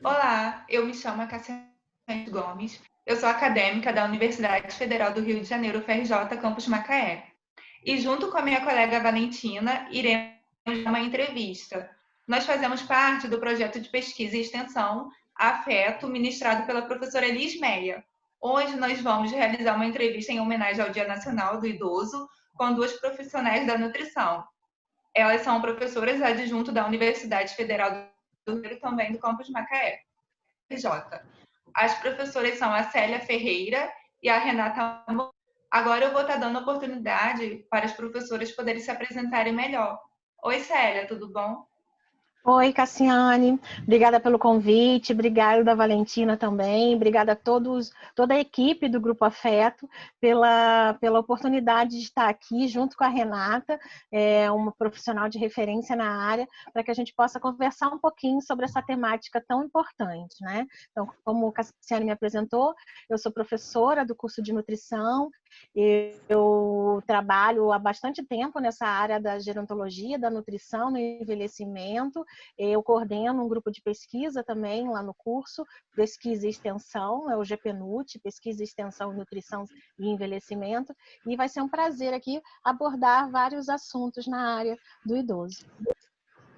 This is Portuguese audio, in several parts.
Olá, eu me chamo Cassiane Gomes, eu sou acadêmica da Universidade Federal do Rio de Janeiro, UFRJ, Campus Macaé. E junto com a minha colega Valentina, iremos dar uma entrevista. Nós fazemos parte do projeto de pesquisa e extensão Afeto, ministrado pela professora Elis Meia. Hoje nós vamos realizar uma entrevista em homenagem ao Dia Nacional do Idoso com duas profissionais da nutrição. Elas são professoras adjunto da Universidade Federal do Rio e também do Campus Macaé. J. As professoras são a Célia Ferreira e a Renata. Agora eu vou estar dando oportunidade para as professoras poderem se apresentarem melhor. Oi, Célia, tudo bom? Oi, Cassiane, obrigada pelo convite, obrigada Valentina também, obrigada a toda a equipe do Grupo Afeto pela oportunidade de estar aqui junto com a Renata, uma profissional de referência na área, para que a gente possa conversar um pouquinho sobre essa temática tão importante, né? Então, como a Cassiane me apresentou, eu sou professora do curso de nutrição, eu trabalho há bastante tempo nessa área da gerontologia, da nutrição no envelhecimento. Eu coordeno um grupo de pesquisa também lá no curso, pesquisa e extensão, é o GPNUT, pesquisa, extensão, nutrição e envelhecimento, e vai ser um prazer aqui abordar vários assuntos na área do idoso.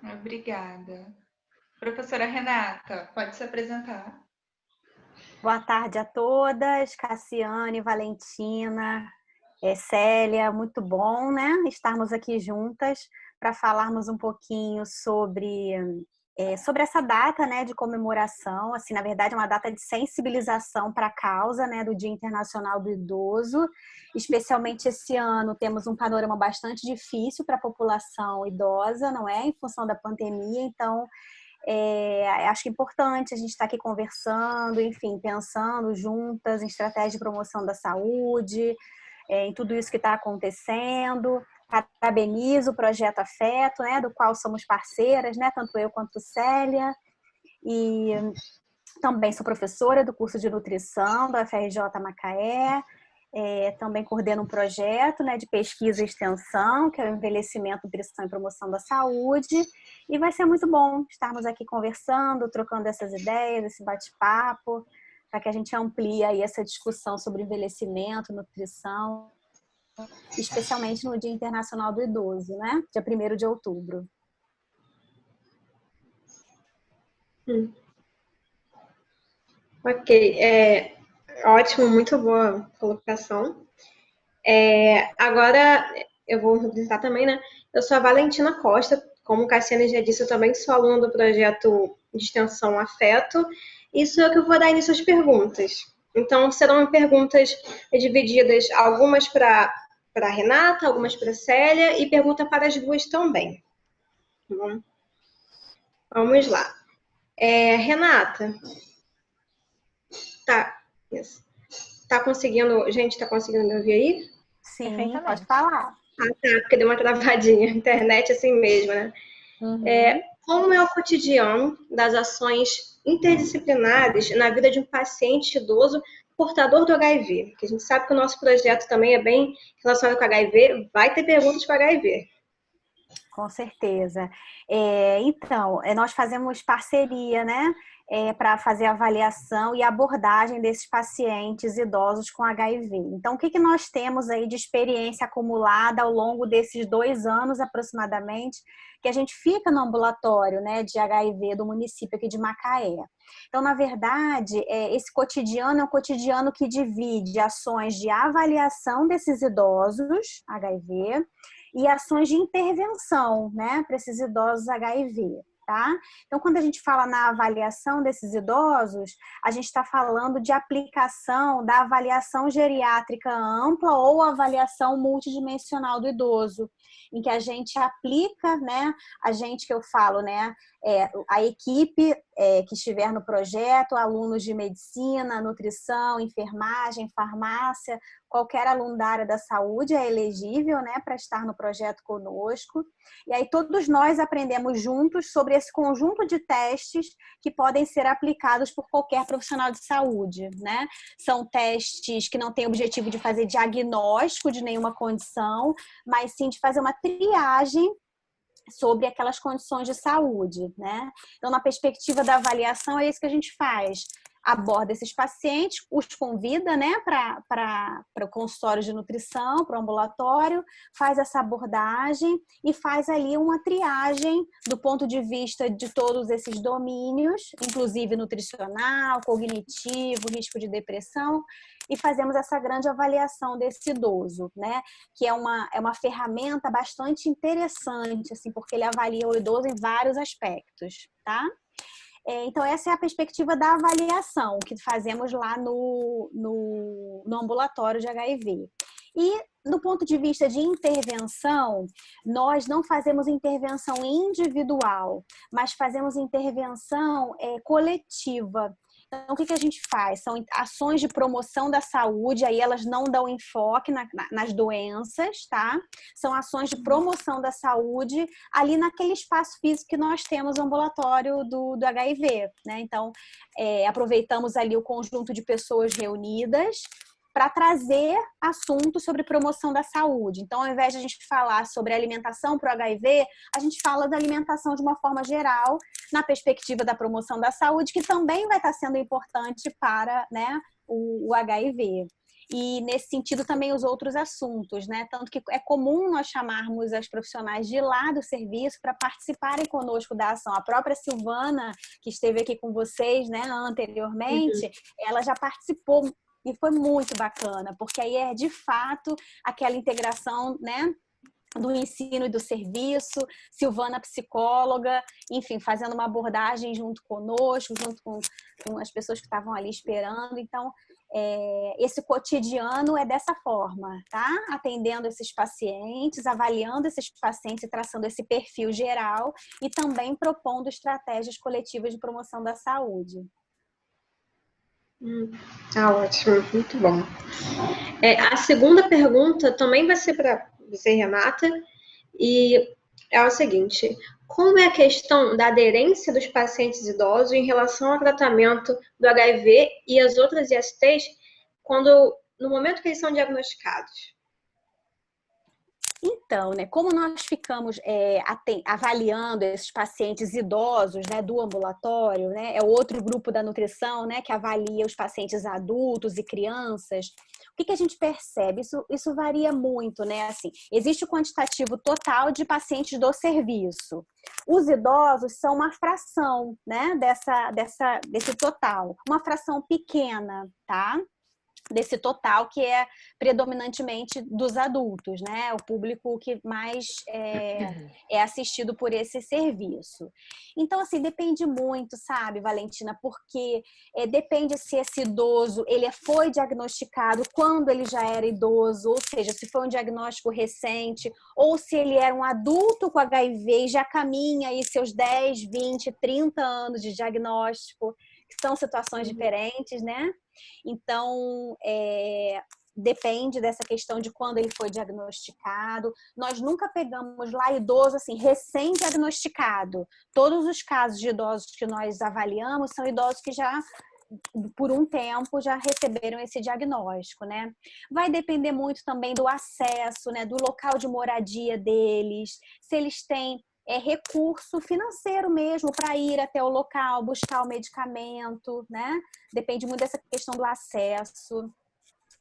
Obrigada. Professora Renata, pode se apresentar. Boa tarde a todas, Cassiane, Valentina, Célia, muito bom, né? Estarmos aqui juntas para falarmos um pouquinho sobre essa data, né, de comemoração. Assim, na verdade, é uma data de sensibilização para a causa, né, do Dia Internacional do Idoso. Especialmente esse ano temos um panorama bastante difícil para a população idosa, não é? Em função da pandemia, então acho que é importante a gente estar aqui conversando, enfim, pensando juntas em estratégia de promoção da saúde, em tudo isso que está acontecendo. Parabenizo o Projeto Afeto, né, do qual somos parceiras, né, tanto eu quanto Célia, e também sou professora do curso de nutrição da UFRJ Macaé. Também coordeno um projeto, né, de pesquisa e extensão, que é o Envelhecimento, Nutrição e Promoção da Saúde, e vai ser muito bom estarmos aqui conversando, trocando essas ideias, esse bate-papo, para que a gente amplie aí essa discussão sobre envelhecimento, nutrição, especialmente no Dia Internacional do Idoso, né, dia 1º de outubro. Ok, ótimo, muito boa colocação. Agora eu vou representar também, né? Eu sou a Valentina Costa, como o Cassiane já disse, eu também sou aluna do projeto de extensão Afeto, e sou eu que vou dar início às perguntas. Então, serão perguntas divididas, algumas para a Renata, algumas para a Célia, e pergunta para as duas também. Tá bom? Vamos lá. Renata, tá conseguindo, gente, tá conseguindo me ouvir aí? Sim, pode falar. Ah, tá, porque deu uma travadinha. Internet assim mesmo, né? Uhum. Como é o cotidiano das ações interdisciplinares na vida de um paciente idoso portador do HIV? Que a gente sabe que o nosso projeto também é bem relacionado com HIV, vai ter perguntas para HIV. Com certeza. Então, nós fazemos parceria, né, para fazer a avaliação e abordagem desses pacientes idosos com HIV. Então, o que nós temos aí de experiência acumulada ao longo desses 2 anos aproximadamente, que a gente fica no ambulatório, né, de HIV do município aqui de Macaé. Então, na verdade, esse cotidiano é um cotidiano que divide ações de avaliação desses idosos HIV e ações de intervenção, né, para esses idosos HIV, tá? Então, quando a gente fala na avaliação desses idosos, a gente está falando de aplicação da avaliação geriátrica ampla ou avaliação multidimensional do idoso, em que a gente aplica, né, a gente que eu falo, né, a equipe que estiver no projeto, alunos de medicina, nutrição, enfermagem, farmácia, qualquer aluno da área da saúde é elegível, né, para estar no projeto conosco. E aí todos nós aprendemos juntos sobre esse conjunto de testes que podem ser aplicados por qualquer profissional de saúde, né? São testes que não têm o objetivo de fazer diagnóstico de nenhuma condição, mas sim de fazer uma triagem sobre aquelas condições de saúde, né? Então, na perspectiva da avaliação, é isso que a gente faz. Aborda esses pacientes, os convida, né, para o consultório de nutrição, para o ambulatório, faz essa abordagem e faz ali uma triagem do ponto de vista de todos esses domínios, inclusive nutricional, cognitivo, risco de depressão, e fazemos essa grande avaliação desse idoso, né, que é uma ferramenta bastante interessante, assim, porque ele avalia o idoso em vários aspectos, tá? Então, essa é a perspectiva da avaliação que fazemos lá no ambulatório de HIV. E, do ponto de vista de intervenção, nós não fazemos intervenção individual, mas fazemos intervenção coletiva. Então, o que a gente faz? São ações de promoção da saúde, aí elas não dão enfoque nas doenças, tá? São ações de promoção da saúde ali naquele espaço físico que nós temos no ambulatório do HIV, né? Então, aproveitamos ali o conjunto de pessoas reunidas para trazer assuntos sobre promoção da saúde. Então, ao invés de a gente falar sobre alimentação para o HIV, a gente fala da alimentação de uma forma geral, na perspectiva da promoção da saúde, que também vai estar sendo importante para, né, o HIV. E, nesse sentido, também os outros assuntos, né? Tanto que é comum nós chamarmos as profissionais de lá do serviço para participarem conosco da ação. A própria Silvana, que esteve aqui com vocês, né, anteriormente, ela já participou. E foi muito bacana, porque aí é de fato aquela integração, né, do ensino e do serviço, Silvana psicóloga, enfim, fazendo uma abordagem junto conosco, junto com as pessoas que estavam ali esperando. Então, esse cotidiano é dessa forma, tá? Atendendo esses pacientes, avaliando esses pacientes e traçando esse perfil geral e também propondo estratégias coletivas de promoção da saúde. Ótimo, muito bom. A segunda pergunta também vai ser para você, Renata, e é o seguinte: como é a questão da aderência dos pacientes idosos em relação ao tratamento do HIV e as outras ISTs no momento que eles são diagnosticados? Então, né, como nós ficamos avaliando esses pacientes idosos, né, do ambulatório, né, é outro grupo da nutrição, né, que avalia os pacientes adultos e crianças, o que a gente percebe? Isso varia muito, né? Assim, existe o quantitativo total de pacientes do serviço. Os idosos são uma fração, né, desse total, uma fração pequena, tá? Desse total que é predominantemente dos adultos, né? O público que mais é assistido por esse serviço. Então, assim, depende muito, sabe, Valentina? Porque depende se esse idoso ele foi diagnosticado quando ele já era idoso, ou seja, se foi um diagnóstico recente, ou se ele era um adulto com HIV e já caminha aí seus 10, 20, 30 anos de diagnóstico, que são situações diferentes, né? Então, depende dessa questão de quando ele foi diagnosticado. Nós nunca pegamos lá idoso assim, recém-diagnosticado. Todos os casos de idosos que nós avaliamos são idosos que já, por um tempo, já receberam esse diagnóstico, né? Vai depender muito também do acesso, né? Do local de moradia deles, se eles têm recurso financeiro mesmo para ir até o local, buscar o medicamento, né? Depende muito dessa questão do acesso.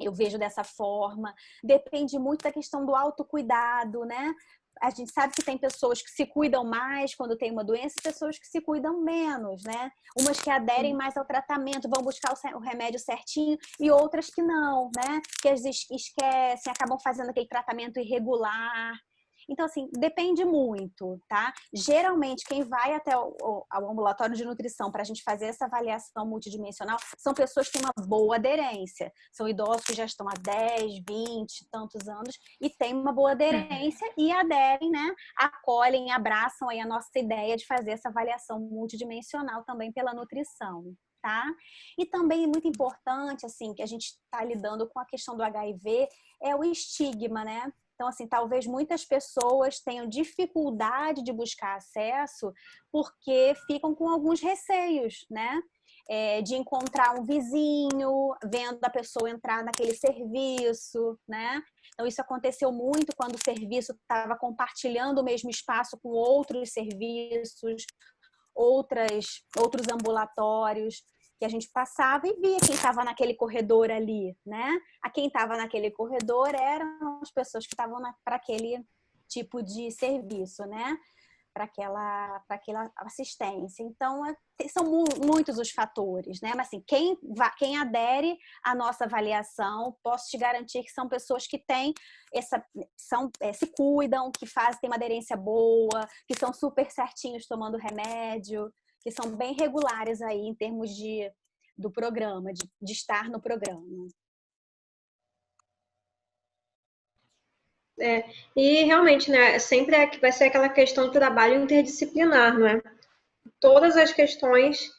Eu vejo dessa forma. Depende muito da questão do autocuidado, né? A gente sabe que tem pessoas que se cuidam mais quando tem uma doença e pessoas que se cuidam menos, né? Umas que aderem mais ao tratamento, vão buscar o remédio certinho e outras que não, né? Que às vezes esquecem, acabam fazendo aquele tratamento irregular. Então, assim, depende muito, tá? Geralmente, quem vai até ao ambulatório de nutrição para a gente fazer essa avaliação multidimensional são pessoas que têm uma boa aderência. São idosos que já estão há 10, 20, tantos anos e têm uma boa aderência e aderem, né? Acolhem, abraçam aí a nossa ideia de fazer essa avaliação multidimensional também pela nutrição. Tá? E também é muito importante, assim, que a gente está lidando com a questão do HIV, é o estigma, né? Então, assim, talvez muitas pessoas tenham dificuldade de buscar acesso porque ficam com alguns receios, né? De encontrar um vizinho, vendo a pessoa entrar naquele serviço, né? Então, isso aconteceu muito quando o serviço estava compartilhando o mesmo espaço com outros serviços, outros ambulatórios, que a gente passava e via quem estava naquele corredor ali, né? A quem estava naquele corredor eram as pessoas que estavam para aquele tipo de serviço, né? Para aquela assistência. Então, são muitos os fatores, né? Mas assim, quem adere à nossa avaliação, posso te garantir que são pessoas que se cuidam, que têm uma aderência boa, que são super certinhos tomando remédio, que são bem regulares aí em termos do programa, de estar no programa. E realmente, né, sempre vai ser aquela questão do trabalho interdisciplinar, não é? Todas as questões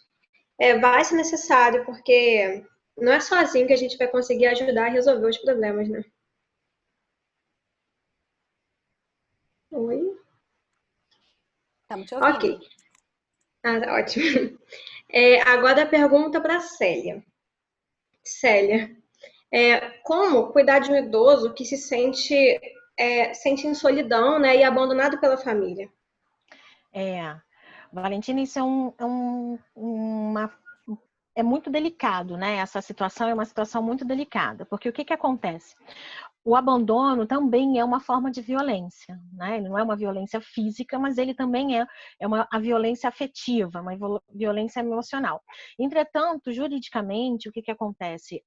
vai ser necessário, porque não é sozinho que a gente vai conseguir ajudar a resolver os problemas, né? Oi? Estamos te ouvindo. Ok. Tá ótimo. Agora a pergunta para Célia. Célia, como cuidar de um idoso que se sente em solidão, né, e abandonado pela família? Valentina, isso é muito delicado, né? Essa situação é uma situação muito delicada, porque o que acontece? O abandono também é uma forma de violência, né? Ele não é uma violência física, mas ele também é a violência afetiva, uma violência emocional. Entretanto, juridicamente, o que acontece?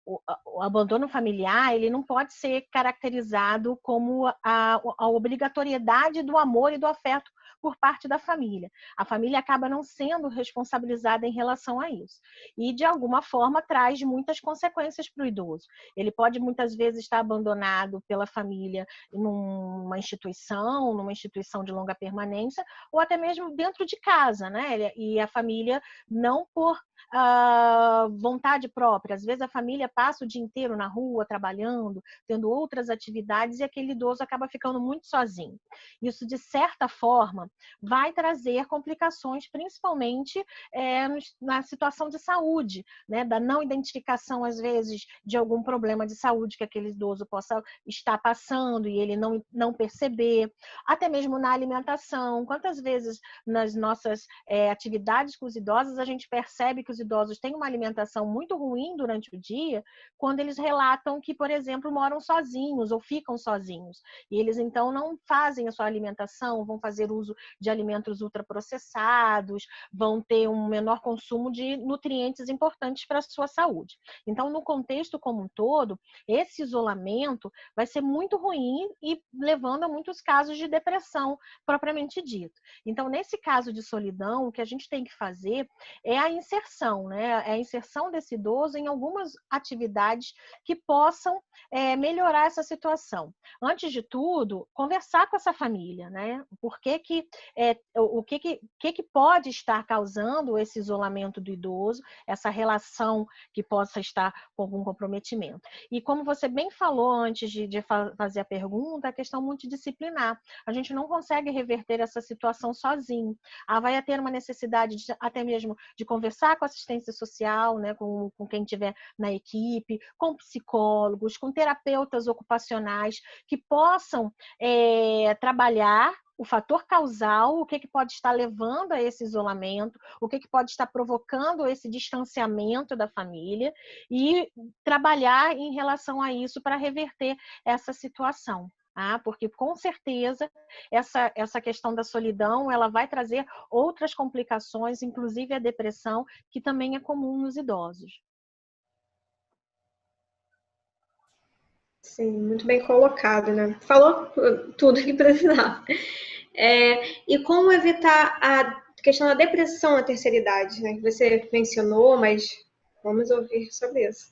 O abandono familiar, ele não pode ser caracterizado como a obrigatoriedade do amor e do afeto por parte da família. A família acaba não sendo responsabilizada em relação a isso. E, de alguma forma, traz muitas consequências para o idoso. Ele pode, muitas vezes, estar abandonado pela família numa instituição de longa permanência, ou até mesmo dentro de casa, né? E a família não por vontade própria. Às vezes a família passa o dia inteiro na rua, trabalhando, tendo outras atividades, e aquele idoso acaba ficando muito sozinho. Isso, de certa forma, vai trazer complicações, principalmente na situação de saúde, né? Da não identificação, às vezes, de algum problema de saúde que aquele idoso possa estar passando e ele não perceber. Até mesmo na alimentação. Quantas vezes nas nossas atividades com os idosos a gente percebe que os idosos têm uma alimentação muito ruim durante o dia, quando eles relatam que, por exemplo, moram sozinhos ou ficam sozinhos. E eles, então, não fazem a sua alimentação, vão fazer uso de alimentos ultraprocessados, vão ter um menor consumo de nutrientes importantes para a sua saúde. Então, no contexto como um todo, esse isolamento vai ser muito ruim e levando a muitos casos de depressão, propriamente dito. Então, nesse caso de solidão, o que a gente tem que fazer é a inserção, né? É a inserção desse idoso em algumas atividades que possam melhorar essa situação. Antes de tudo, conversar com essa família, né? O que pode estar causando esse isolamento do idoso, essa relação que possa estar com algum comprometimento. E como você bem falou antes de fazer a pergunta, a questão multidisciplinar. A gente não consegue reverter essa situação sozinho. Vai ter uma necessidade até mesmo de conversar com assistência social, né, com quem estiver na equipe, com psicólogos, com terapeutas ocupacionais que possam trabalhar o fator causal, o que pode estar levando a esse isolamento, o que pode estar provocando esse distanciamento da família e trabalhar em relação a isso para reverter essa situação. Porque, com certeza, essa questão da solidão ela vai trazer outras complicações, inclusive a depressão, que também é comum nos idosos. Sim, muito bem colocado, né? Falou tudo que precisava. E como evitar a questão da depressão na terceira idade, né? Que você mencionou, mas vamos ouvir sobre isso.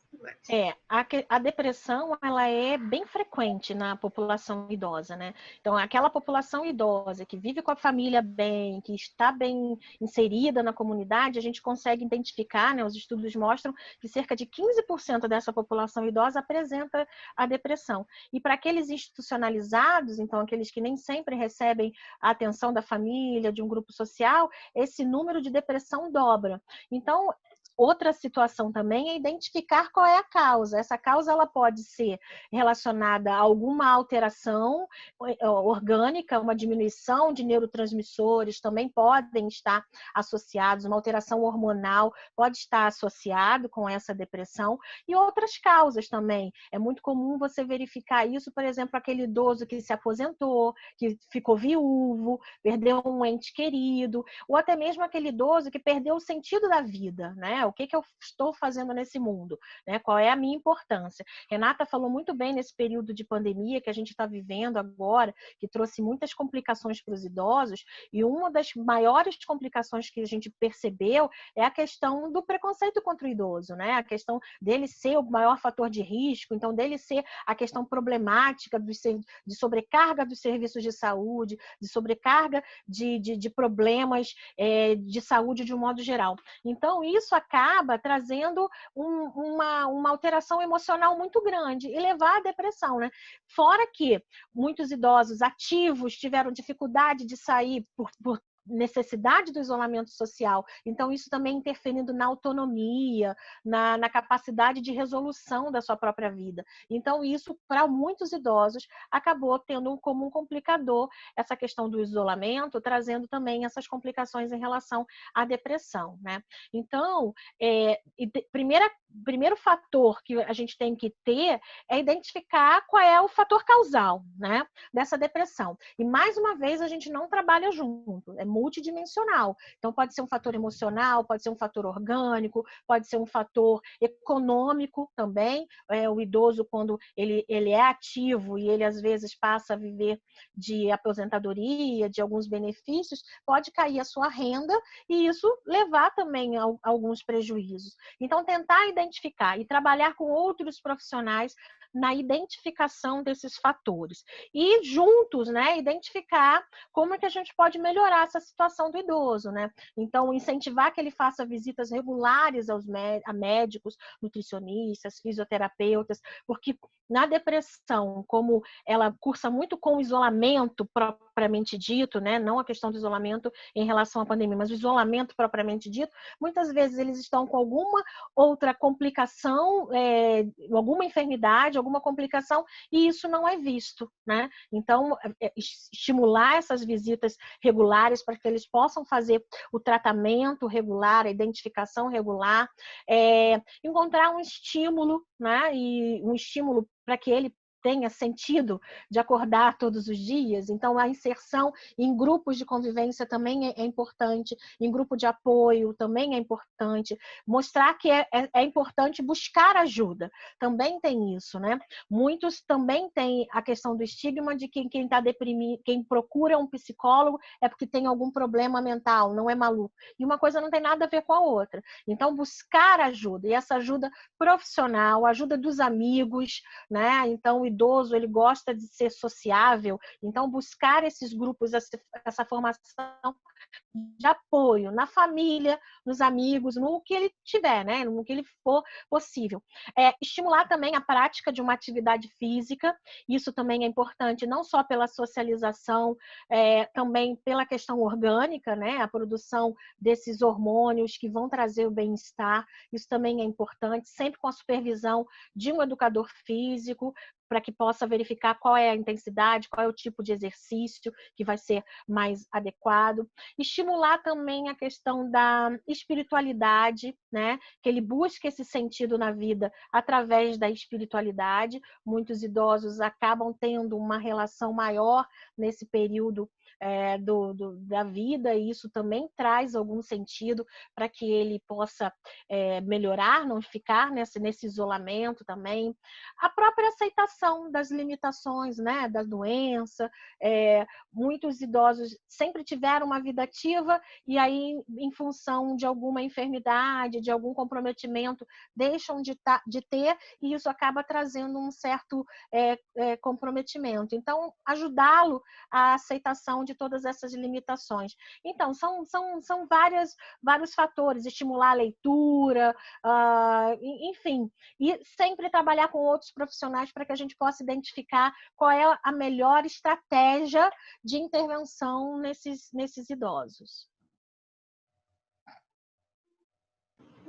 A depressão ela é bem frequente na população idosa, né? Então, aquela população idosa que vive com a família bem, que está bem inserida na comunidade, a gente consegue identificar, né? Os estudos mostram que cerca de 15% dessa população idosa apresenta a depressão. E para aqueles institucionalizados, então aqueles que nem sempre recebem a atenção da família, de um grupo social, esse número de depressão dobra. Então, outra situação também é identificar qual é a causa. Essa causa ela pode ser relacionada a alguma alteração orgânica, uma diminuição de neurotransmissores também podem estar associados, uma alteração hormonal pode estar associado com essa depressão e outras causas também. É muito comum você verificar isso, por exemplo, aquele idoso que se aposentou, que ficou viúvo, perdeu um ente querido, ou até mesmo aquele idoso que perdeu o sentido da vida, né? O que eu estou fazendo nesse mundo, né? Qual é a minha importância? Renata falou muito bem nesse período de pandemia que a gente está vivendo agora, que trouxe muitas complicações para os idosos, e uma das maiores complicações que a gente percebeu é a questão do preconceito contra o idoso, né? A questão dele ser o maior fator de risco, então dele ser a questão problemática de sobrecarga dos serviços de saúde, de sobrecarga de problemas de saúde de um modo geral. Então, isso acaba trazendo uma alteração emocional muito grande e levar à depressão, né? Fora que muitos idosos ativos tiveram dificuldade de sair por necessidade do isolamento social. Então, isso também interferindo na autonomia, na capacidade de resolução da sua própria vida. Então, isso, para muitos idosos, acabou tendo como um complicador essa questão do isolamento, trazendo também essas complicações em relação à depressão, né? Então, primeiro fator que a gente tem que ter é identificar qual é o fator causal, né, dessa depressão. E, mais uma vez, a gente não trabalha junto, é multidimensional. Então, pode ser um fator emocional, pode ser um fator orgânico, pode ser um fator econômico também. O idoso, quando ele é ativo e ele, às vezes, passa a viver de aposentadoria, de alguns benefícios, pode cair a sua renda e isso levar também a alguns prejuízos. Então, tentar identificar e trabalhar com outros profissionais na identificação desses fatores. E juntos, né, identificar como é que a gente pode melhorar essa situação do idoso, né? Então, incentivar que ele faça visitas regulares a médicos, nutricionistas, fisioterapeutas, porque na depressão, como ela cursa muito com o isolamento propriamente dito, né? Não a questão do isolamento em relação à pandemia, mas o isolamento propriamente dito, muitas vezes eles estão com alguma outra complicação, alguma enfermidade, alguma complicação, e isso não é visto, né? Então, estimular essas visitas regulares para que eles possam fazer o tratamento regular, a identificação regular, encontrar um estímulo, né? E um estímulo para que ele tenha sentido de acordar todos os dias. Então, a inserção em grupos de convivência também é importante, em grupo de apoio também é importante, mostrar que é importante buscar ajuda, também tem isso, né? Muitos também têm a questão do estigma de que quem está deprimido, quem procura um psicólogo é porque tem algum problema mental, não é maluco. E uma coisa não tem nada a ver com a outra. Então, buscar ajuda, e essa ajuda profissional, ajuda dos amigos, né? Então, o idoso, ele gosta de ser sociável, então buscar esses grupos, essa formação de apoio na família, nos amigos, no que ele tiver, né? No que ele for possível. Estimular também a prática de uma atividade física, isso também é importante, não só pela socialização, também pela questão orgânica, né? A produção desses hormônios que vão trazer o bem-estar, isso também é importante, sempre com a supervisão de um educador físico, para que possa verificar qual é a intensidade, qual é o tipo de exercício que vai ser mais adequado. Estimular também a questão da espiritualidade, né? Que ele busque esse sentido na vida através da espiritualidade. Muitos idosos acabam tendo uma relação maior nesse período da vida, e isso também traz algum sentido para que ele possa melhorar, não ficar nesse isolamento também. A própria aceitação das limitações, né, da doença. Muitos idosos sempre tiveram uma vida ativa e aí, em função de alguma enfermidade, de algum comprometimento, deixam de ter, e isso acaba trazendo um certo comprometimento. Então, ajudá-lo à aceitação de todas essas limitações. Então, são vários fatores, estimular a leitura, enfim, e sempre trabalhar com outros profissionais para que a gente possa identificar qual é a melhor estratégia de intervenção nesses idosos.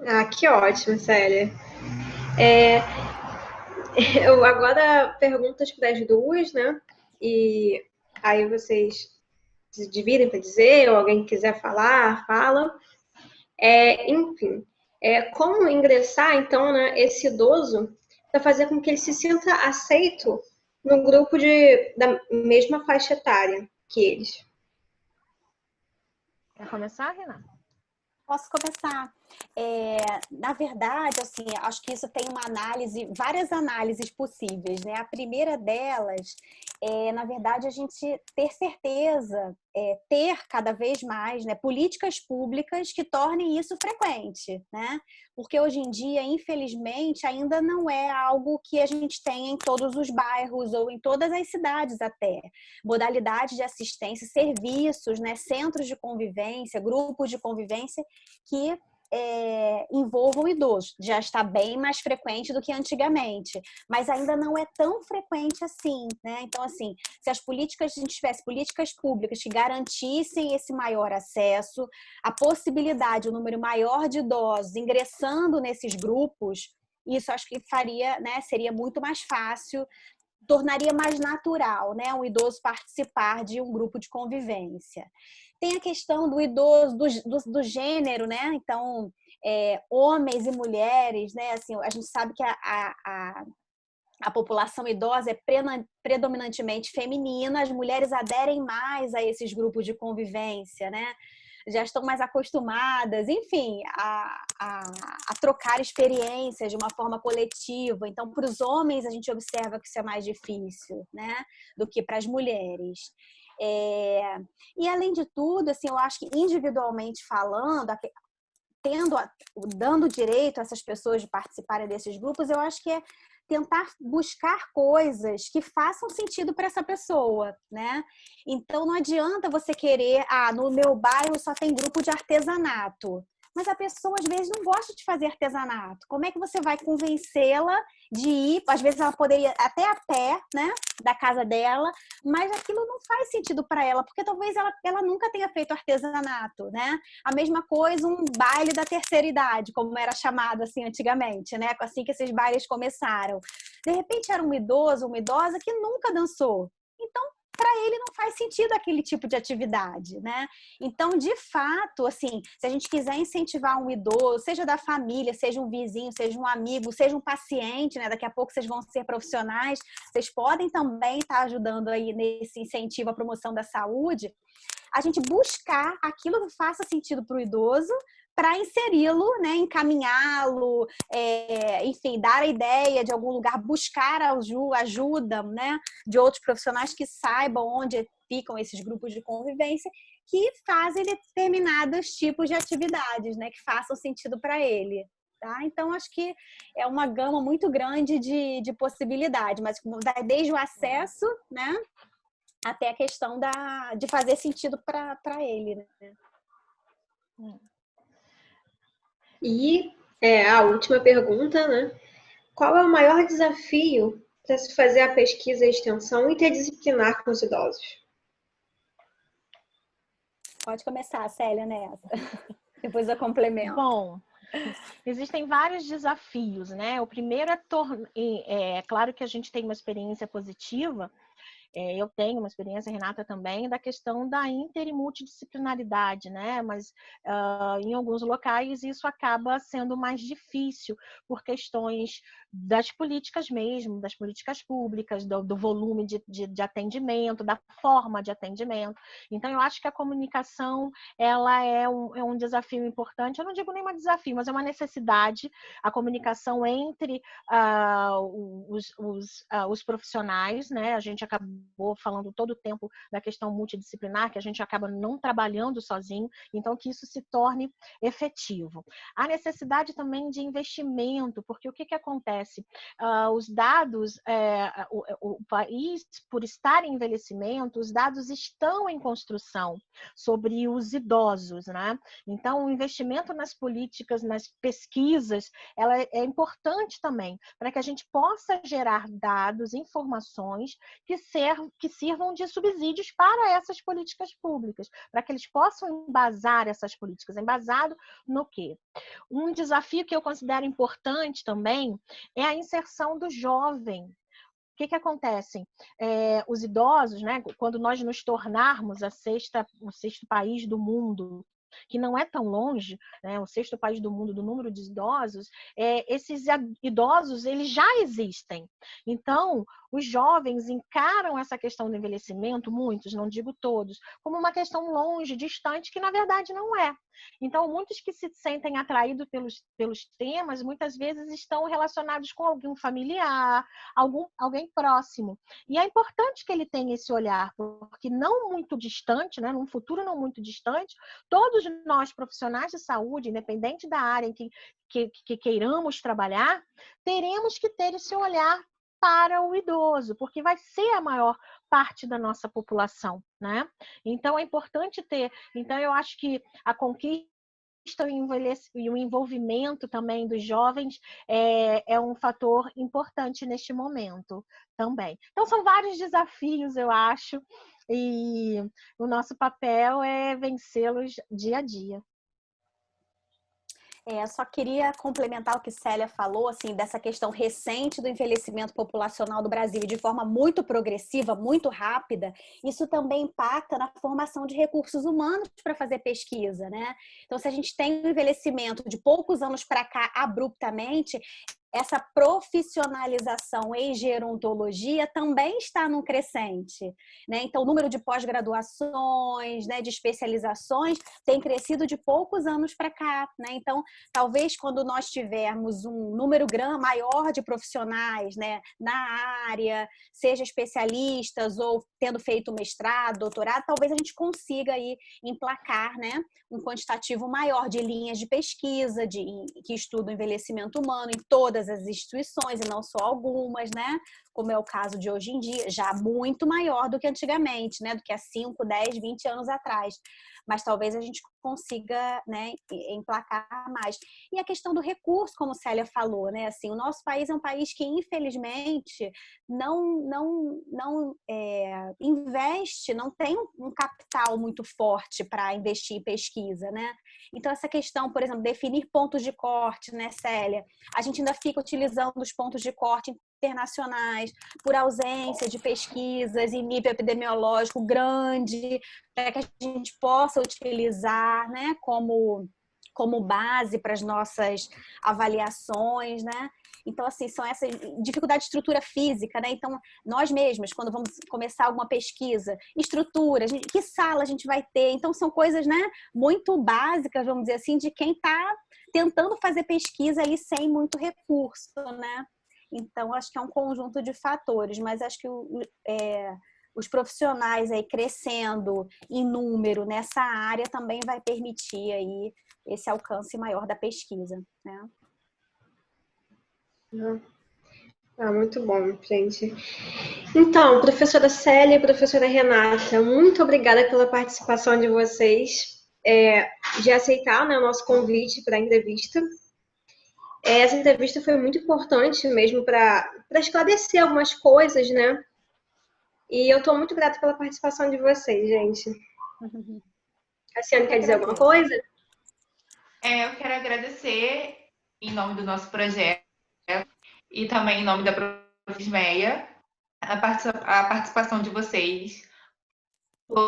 Ah, que ótimo, Célia. Eu agora perguntas para as duas, né? E aí vocês se dividem para dizer, ou alguém quiser falar, fala. Enfim, como ingressar, então, né, esse idoso para fazer com que ele se sinta aceito no grupo da mesma faixa etária que eles. Quer começar, Renata? Posso começar. Na verdade, assim, acho que isso tem uma análise, várias análises possíveis, né? A primeira delas na verdade, a gente ter certeza, ter cada vez mais, né, políticas públicas que tornem isso frequente, né? Porque hoje em dia, infelizmente, ainda não é algo que a gente tem em todos os bairros ou em todas as cidades até. Modalidades de assistência, serviços, né, centros de convivência, grupos de convivência que envolvam idosos. Já está bem mais frequente do que antigamente, mas ainda não é tão frequente assim, né? Então, assim, se a gente tivesse políticas públicas que garantissem esse maior acesso, a possibilidade, o número maior de idosos ingressando nesses grupos, isso acho que faria, né, seria muito mais fácil, tornaria mais natural, né, um idoso participar de um grupo de convivência. Tem a questão do idoso, do gênero, né? Então, homens e mulheres, né? Assim, a gente sabe que a população idosa é predominantemente feminina, as mulheres aderem mais a esses grupos de convivência, né? Já estão mais acostumadas, enfim, a trocar experiências de uma forma coletiva. Então, para os homens, a gente observa que isso é mais difícil, né, do que para as mulheres. E, além de tudo, assim, eu acho que individualmente falando, dando direito a essas pessoas de participarem desses grupos, eu acho que é tentar buscar coisas que façam sentido para essa pessoa, né? Então não adianta você querer, no meu bairro só tem grupo de artesanato. Mas a pessoa às vezes não gosta de fazer artesanato. Como é que você vai convencê-la de ir? Às vezes ela poderia até a pé, né, da casa dela, mas aquilo não faz sentido para ela, porque talvez ela nunca tenha feito artesanato, né? A mesma coisa, um baile da terceira idade, como era chamado assim antigamente, né? Assim que esses bailes começaram. De repente era um idoso, uma idosa que nunca dançou. Então, para ele não faz sentido aquele tipo de atividade, né? Então, de fato, assim, se a gente quiser incentivar um idoso, seja da família, seja um vizinho, seja um amigo, seja um paciente, né? Daqui a pouco vocês vão ser profissionais, vocês podem também estar ajudando aí nesse incentivo à promoção da saúde, a gente buscar aquilo que faça sentido para o idoso, para inseri-lo, né, encaminhá-lo, enfim, dar a ideia de algum lugar, buscar ajuda, né, de outros profissionais que saibam onde ficam esses grupos de convivência, que fazem determinados tipos de atividades, né, que façam sentido para ele. Tá? Então, acho que é uma gama muito grande de possibilidades, mas desde o acesso, né, até a questão de fazer sentido para ele, né? E a última pergunta, né? Qual é o maior desafio para se fazer a pesquisa e extensão interdisciplinar com os idosos? Pode começar, Célia, nessa. Depois eu complemento. Bom, existem vários desafios, né? O primeiro é claro que a gente tem uma experiência positiva, eu tenho uma experiência, Renata também, da questão da inter e multidisciplinaridade, né? Mas em alguns locais isso acaba sendo mais difícil por questões das políticas mesmo, das políticas públicas, do volume de atendimento, da forma de atendimento. Então, eu acho que a comunicação ela é um desafio importante. Eu não digo nem um desafio, mas é uma necessidade, a comunicação entre os profissionais, né? A gente acabou falando todo o tempo da questão multidisciplinar, que a gente acaba não trabalhando sozinho, então que isso se torne efetivo. A necessidade também de investimento, porque o que acontece? acontece? Os dados, o país, por estar em envelhecimento, os dados estão em construção sobre os idosos, né? Então, o investimento nas políticas, nas pesquisas, ela é importante também, para que a gente possa gerar dados, informações que sirvam de subsídios para essas políticas públicas, para que eles possam embasar essas políticas. Embasado no quê? Um desafio que eu considero importante também é a inserção do jovem. O que acontece? Os idosos, né, quando nós nos tornarmos o sexto país do mundo, que não é tão longe, né, o sexto país do mundo do número de idosos, esses idosos eles já existem. Então, os jovens encaram essa questão do envelhecimento, muitos, não digo todos, como uma questão longe, distante, que na verdade não é. Então, muitos que se sentem atraídos pelos temas, muitas vezes estão relacionados com algum familiar, alguém próximo. E é importante que ele tenha esse olhar, porque não muito distante, né, num futuro não muito distante, todos nós profissionais de saúde, independente da área em que queiramos trabalhar, teremos que ter esse olhar para o idoso, porque vai ser a maior parte da nossa população, né? Então é importante ter. Então eu acho que a conquista e o envolvimento também dos jovens é um fator importante neste momento também. Então são vários desafios, eu acho, e o nosso papel é vencê-los dia a dia. Só queria complementar o que Célia falou, assim, dessa questão recente do envelhecimento populacional do Brasil e de forma muito progressiva, muito rápida. Isso também impacta na formação de recursos humanos para fazer pesquisa, né? Então, se a gente tem um envelhecimento de poucos anos para cá abruptamente, essa profissionalização em gerontologia também está num crescente, né? Então, o número de pós-graduações, né, de especializações tem crescido de poucos anos para cá, né? Então, talvez quando nós tivermos um número maior de profissionais, né, na área, seja especialistas ou tendo feito mestrado, doutorado, talvez a gente consiga aí emplacar, né, um quantitativo maior de linhas de pesquisa que estudam o envelhecimento humano em todas as instituições e não só algumas, né? Como é o caso de hoje em dia, já muito maior do que antigamente, né? Do que há 5, 10, 20 anos atrás. Mas talvez a gente consiga, né, emplacar mais. E a questão do recurso, como Célia falou, né? Assim, o nosso país é um país que, infelizmente, não investe, não tem um capital muito forte para investir em pesquisa, né? Então, essa questão, por exemplo, definir pontos de corte, né, Célia? A gente ainda fica utilizando os pontos de corte internacionais por ausência de pesquisas em nível epidemiológico grande, para que a gente possa utilizar, né, como base para as nossas avaliações, né? Então, assim, são essas dificuldade de estrutura física, né? Então, nós mesmos, quando vamos começar alguma pesquisa, estrutura, que sala a gente vai ter? Então, são coisas, né, muito básicas, vamos dizer assim, de quem está tentando fazer pesquisa ali sem muito recurso, né? Então, acho que é um conjunto de fatores, mas acho que os profissionais aí crescendo em número nessa área também vai permitir aí esse alcance maior da pesquisa, né? Muito bom, gente. Então, professora Célia e professora Renata, muito obrigada pela participação de vocês, de aceitar, né, o nosso convite para a entrevista. Essa entrevista foi muito importante mesmo para esclarecer algumas coisas, né? E eu estou muito grata pela participação de vocês, gente. A senhora quer dizer alguma coisa? Eu quero agradecer em nome do nosso projeto e também em nome da Profismeia a participação de vocês.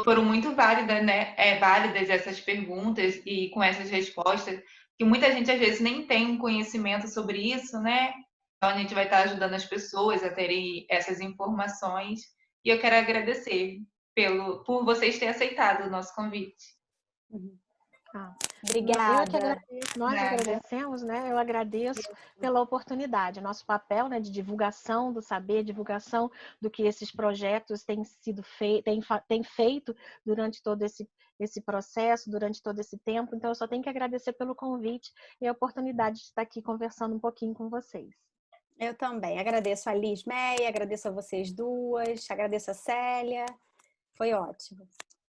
Foram muito válidas, né? Válidas essas perguntas e com essas respostas, que muita gente às vezes nem tem um conhecimento sobre isso, né? Então a gente vai estar ajudando as pessoas a terem essas informações. E eu quero agradecer por vocês terem aceitado o nosso convite. Obrigada. Nós agradecemos, né? Eu agradeço pela oportunidade. Nosso papel, né, de divulgação do saber, divulgação do que esses projetos têm feito durante todo esse processo, durante todo esse tempo. Então, eu só tenho que agradecer pelo convite e a oportunidade de estar aqui conversando um pouquinho com vocês. Eu também. Agradeço a Liz Meia, agradeço a vocês duas, agradeço a Célia. Foi ótimo.